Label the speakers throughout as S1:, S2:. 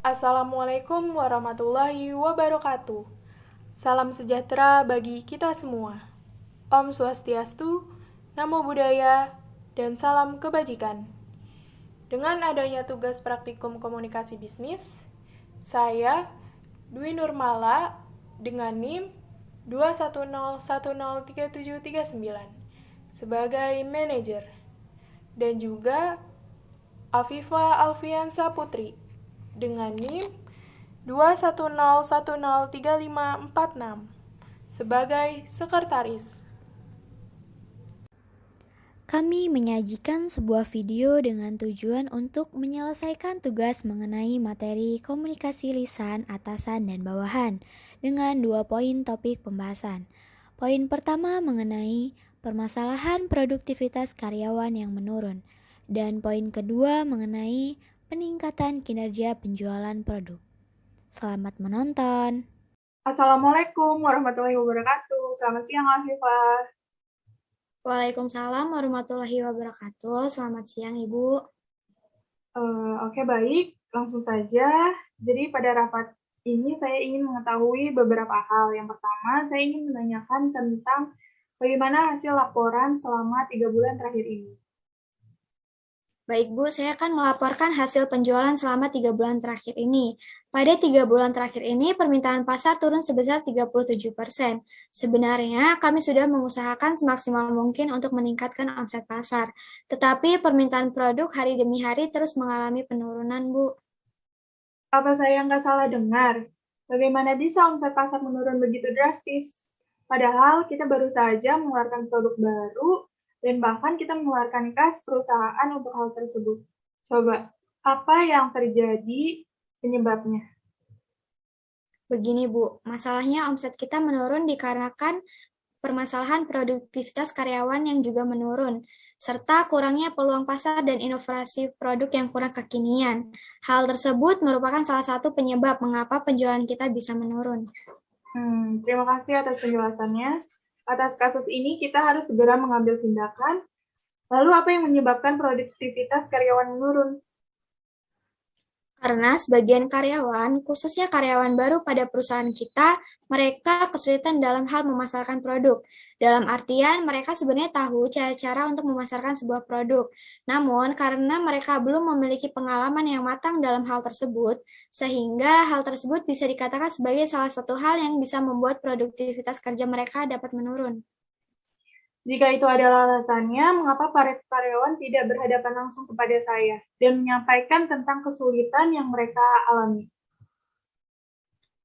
S1: Assalamualaikum warahmatullahi wabarakatuh. Salam sejahtera bagi kita semua. Om Swastiastu, Namo Buddhaya, dan salam kebajikan. Dengan adanya tugas praktikum komunikasi bisnis, saya, Dwi Nurmala, dengan NIM 210103739 sebagai manajer, dan juga Afifa Alfiansa Putri dengan NIM 210103546 sebagai sekretaris.
S2: Kami menyajikan sebuah video dengan tujuan untuk menyelesaikan tugas mengenai materi komunikasi lisan, atasan, dan bawahan dengan 2 poin topik pembahasan. Poin pertama mengenai permasalahan produktivitas karyawan yang menurun, dan poin kedua mengenai peningkatan kinerja penjualan produk. Selamat menonton.
S1: Assalamualaikum warahmatullahi wabarakatuh. Selamat siang, Afifah.
S2: Waalaikumsalam warahmatullahi wabarakatuh. Selamat siang, Ibu.
S1: Oke, baik. Langsung saja. Jadi pada rapat ini saya ingin mengetahui beberapa hal. Yang pertama, saya ingin menanyakan tentang bagaimana hasil laporan selama 3 bulan terakhir ini.
S2: Baik Bu, saya akan melaporkan hasil penjualan selama 3 bulan terakhir ini. Pada 3 bulan terakhir ini, permintaan pasar turun sebesar 37%. Sebenarnya, kami sudah mengusahakan semaksimal mungkin untuk meningkatkan omset pasar. Tetapi permintaan produk hari demi hari terus mengalami penurunan, Bu.
S1: Apa saya nggak salah dengar? Bagaimana bisa omset pasar menurun begitu drastis? Padahal kita baru saja mengeluarkan produk baru dan bahkan kita mengeluarkan kas perusahaan untuk hal tersebut. Coba, apa yang terjadi penyebabnya?
S2: Begini Bu, masalahnya omset kita menurun dikarenakan permasalahan produktivitas karyawan yang juga menurun, serta kurangnya peluang pasar dan inovasi produk yang kurang kekinian. Hal tersebut merupakan salah satu penyebab mengapa penjualan kita bisa menurun.
S1: Terima kasih atas penjelasannya. Atas kasus ini, kita harus segera mengambil tindakan. Lalu apa yang menyebabkan produktivitas karyawan menurun?
S2: Karena sebagian karyawan, khususnya karyawan baru pada perusahaan kita, mereka kesulitan dalam hal memasarkan produk. Dalam artian, mereka sebenarnya tahu cara-cara untuk memasarkan sebuah produk. Namun, karena mereka belum memiliki pengalaman yang matang dalam hal tersebut, sehingga hal tersebut bisa dikatakan sebagai salah satu hal yang bisa membuat produktivitas kerja mereka dapat menurun.
S1: Jika itu adalah alasannya, mengapa para karyawan tidak berhadapan langsung kepada saya dan menyampaikan tentang kesulitan yang mereka alami?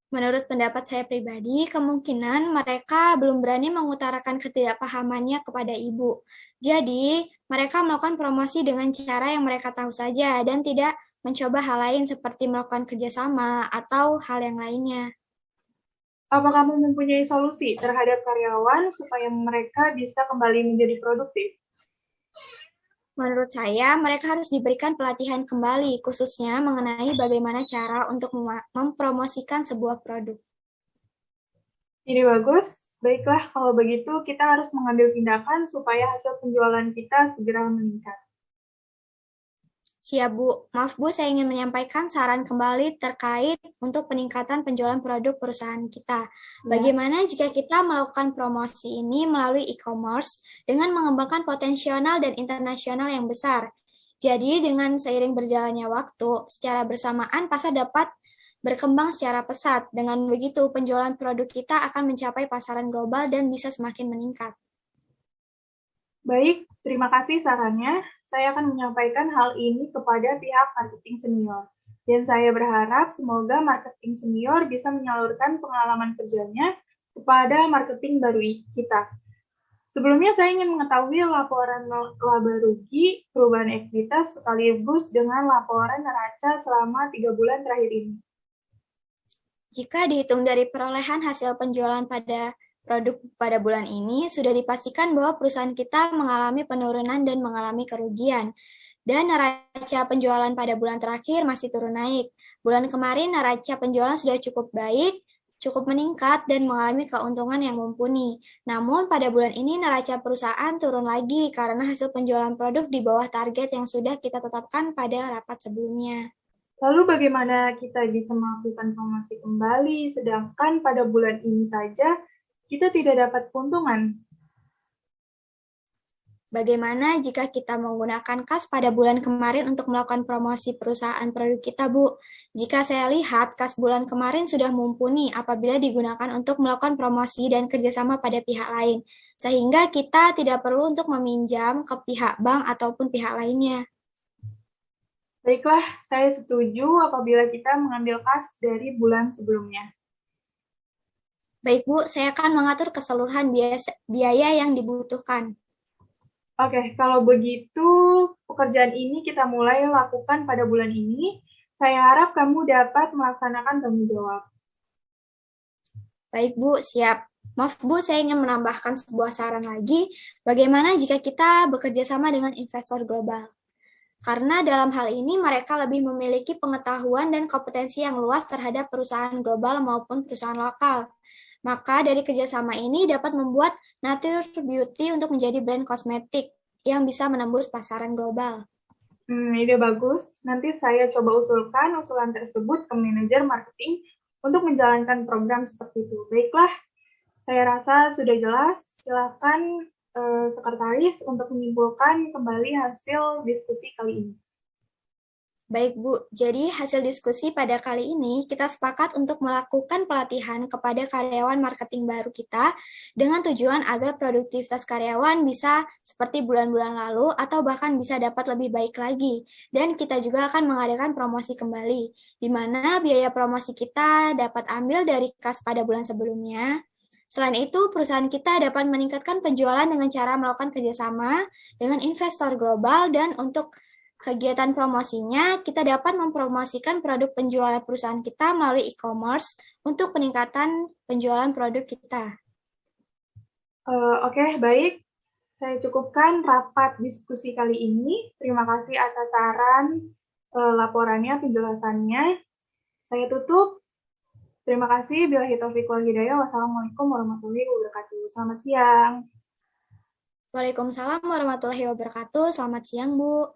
S2: Menurut pendapat saya pribadi, kemungkinan mereka belum berani mengutarakan ketidakpahamannya kepada ibu. Jadi, mereka melakukan promosi dengan cara yang mereka tahu saja dan tidak mencoba hal lain seperti melakukan kerjasama atau hal yang lainnya.
S1: Apa kamu mempunyai solusi terhadap karyawan supaya mereka bisa kembali menjadi produktif?
S2: Menurut saya, mereka harus diberikan pelatihan kembali, khususnya mengenai bagaimana cara untuk mempromosikan sebuah produk.
S1: Ini bagus. Baiklah, kalau begitu kita harus mengambil tindakan supaya hasil penjualan kita segera meningkat.
S2: Siap, Bu. Maaf, Bu, saya ingin menyampaikan saran kembali terkait untuk peningkatan penjualan produk perusahaan kita. Bagaimana jika kita melakukan promosi ini melalui e-commerce dengan mengembangkan potensial dan internasional yang besar? Jadi, dengan seiring berjalannya waktu, secara bersamaan pasar dapat berkembang secara pesat. Dengan begitu, penjualan produk kita akan mencapai pasaran global dan bisa semakin meningkat.
S1: Baik, terima kasih sarannya. Saya akan menyampaikan hal ini kepada pihak marketing senior. Dan saya berharap semoga marketing senior bisa menyalurkan pengalaman kerjanya kepada marketing baru kita. Sebelumnya saya ingin mengetahui laporan laba rugi, perubahan ekuitas, sekaligus dengan laporan neraca selama 3 bulan terakhir ini.
S2: Jika dihitung dari perolehan hasil penjualan pada produk pada bulan ini, sudah dipastikan bahwa perusahaan kita mengalami penurunan dan mengalami kerugian. Dan neraca penjualan pada bulan terakhir masih turun naik. Bulan kemarin neraca penjualan sudah cukup baik, cukup meningkat dan mengalami keuntungan yang mumpuni. Namun pada bulan ini neraca perusahaan turun lagi karena hasil penjualan produk di bawah target yang sudah kita tetapkan pada rapat sebelumnya.
S1: Lalu bagaimana kita bisa melakukan promosi kembali, sedangkan pada bulan ini saja kita tidak dapat keuntungan?
S2: Bagaimana jika kita menggunakan kas pada bulan kemarin untuk melakukan promosi perusahaan produk kita, Bu? Jika saya lihat kas bulan kemarin sudah mumpuni apabila digunakan untuk melakukan promosi dan kerjasama pada pihak lain, sehingga kita tidak perlu untuk meminjam ke pihak bank ataupun pihak lainnya.
S1: Baiklah, saya setuju apabila kita mengambil kas dari bulan sebelumnya.
S2: Baik, Bu, saya akan mengatur keseluruhan biaya yang dibutuhkan.
S1: Oke, kalau begitu pekerjaan ini kita mulai lakukan pada bulan ini. Saya harap kamu dapat melaksanakan tanggung jawab.
S2: Baik, Bu, siap. Maaf, Bu, saya ingin menambahkan sebuah saran lagi. Bagaimana jika kita bekerja sama dengan investor global? Karena dalam hal ini mereka lebih memiliki pengetahuan dan kompetensi yang luas terhadap perusahaan global maupun perusahaan lokal. Maka dari kerjasama ini dapat membuat Nature Beauty untuk menjadi brand kosmetik yang bisa menembus pasaran global.
S1: Ide bagus. Nanti saya coba usulkan usulan tersebut ke manajer marketing untuk menjalankan program seperti itu. Baiklah, saya rasa sudah jelas. Silakan sekretaris untuk menyimpulkan kembali hasil diskusi kali ini.
S2: Baik, Bu. Jadi, hasil diskusi pada kali ini kita sepakat untuk melakukan pelatihan kepada karyawan marketing baru kita dengan tujuan agar produktivitas karyawan bisa seperti bulan-bulan lalu atau bahkan bisa dapat lebih baik lagi. Dan kita juga akan mengadakan promosi kembali, di mana biaya promosi kita dapat ambil dari kas pada bulan sebelumnya. Selain itu, perusahaan kita dapat meningkatkan penjualan dengan cara melakukan kerjasama dengan investor global dan untuk kegiatan promosinya, kita dapat mempromosikan produk penjualan perusahaan kita melalui e-commerce untuk peningkatan penjualan produk kita.
S1: Oke, baik. Saya cukupkan rapat diskusi kali ini. Terima kasih atas saran, laporannya, penjelasannya. Saya tutup. Terima kasih. Billahi taufiq wal hidayah. Wassalamualaikum warahmatullahi wabarakatuh. Selamat siang.
S2: Waalaikumsalam warahmatullahi wabarakatuh. Selamat siang, Bu.